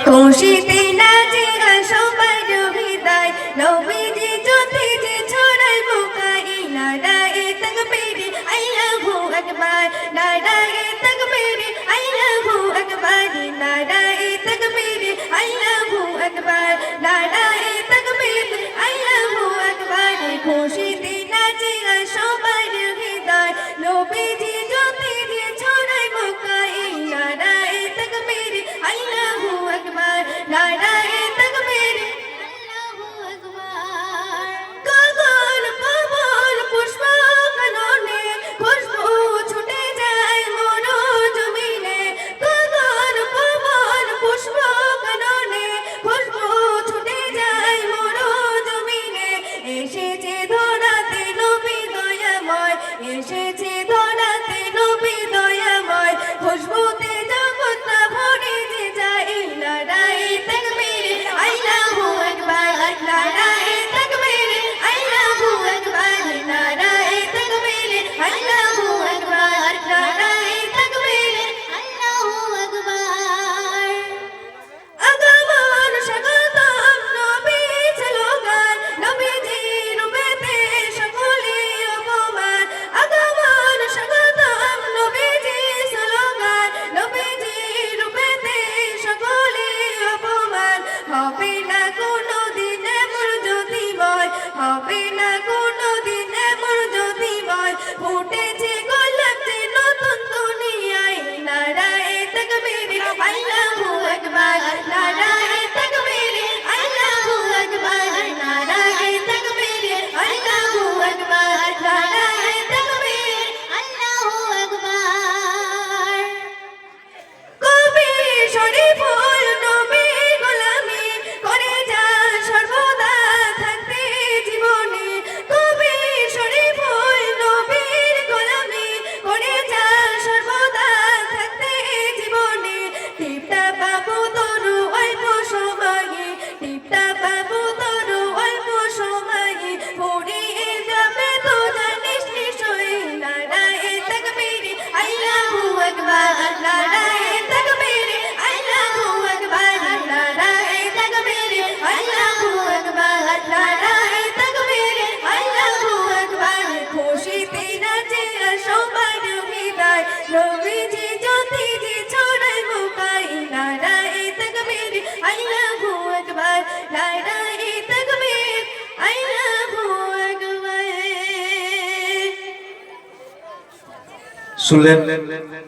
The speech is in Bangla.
খুশিতে নাচে সবার হৃদয় নবীজি জ্যোতি যে ছড়ায় বুকায় নারায়ে তাকবীর আল্লাহু আকবার নারায়ে তাকবীর আল্লাহু আকবার নারায়ে তাকবীর আল্লাহু আকবার নারায়ে তাকবীর আল্লাহু আকবার খুশিতে নাচে সবার হৃদয় নবীজি জ্যোতি যে ছড়ায় বুকায় নারায়ে তাকবীর আল্লাহু আকবার নারায়ে তাকবীর আল্লাহু আকবার গগন পবন পুষ্প কাননে খুশবু ছুটে যায় মরো জমিনে গগন পবন পুষ্প কাননে খুশবু ছুটে যায় মরো জমিনে এসেছে ধরাতে নবী দয়াময় এসেছে ধরাতে নবী দয়াময় খুশবুতে জগৎটা ভরে যে যায় নারায়ে তাকবীর আল্লাহু আকবার নারায়ে তাকবীর আল্লাহু আকবার নারায়ে তাকবীর আল্লাহু আকবার নারায়ে তাকবীর আল্লাহু আকবার আগমন স্বাগতম নবীর স্লোগান নবীজির রূপেতে সকলে অপমান আগমন স্বাগতম নবীজির স্লোগান নবীজির রূপেতে সকলে অপমান হবে না কোনোদিন এমন জ্যোতিময় হবে না কোনোদিন এমন জ্যোতিময় ফুটেছে গোলাপ যে নতুন দুনিয়ায় নারায়ে তাকবীর আল্লাহু আকবার নারায়ে তাকবীর আল্লাহু আকবার নারায়ে তাকবীর আল্লাহু আকবার নারায়ে তাকবীর আল্লাহু আকবার কবি শরীফুল নবী গোলামি করে যান সর্বদা থাকতে জীবনে কবি শরীফুল নবীর গোলামি করে যান সর্বদা থাকতে জীবনে টিপটা পাবো তরু অল্প সময়ে টিপটা পাবো তরু অল্প সময়ে ফুরিয়ে যাবে তো জানিস নিশ্চয়ই নারায়ে তাকবীর আল্লাহু আকবার নারায়ে তাকবীর আল্লাহু আকবার নারায়ে তাকবীর আল্লাহু আকবার নারায়ে তাকবীর আল্লাহু আকবার খুশিতে নাচে সবার হৃদয় নবীজি জ্যোতি যে ছড়ায় বুকায় নারায়ে তাকবীর আল্লাহু আকবার নারায়ে তাকবীর আল্লাহু আকবার শুনলেন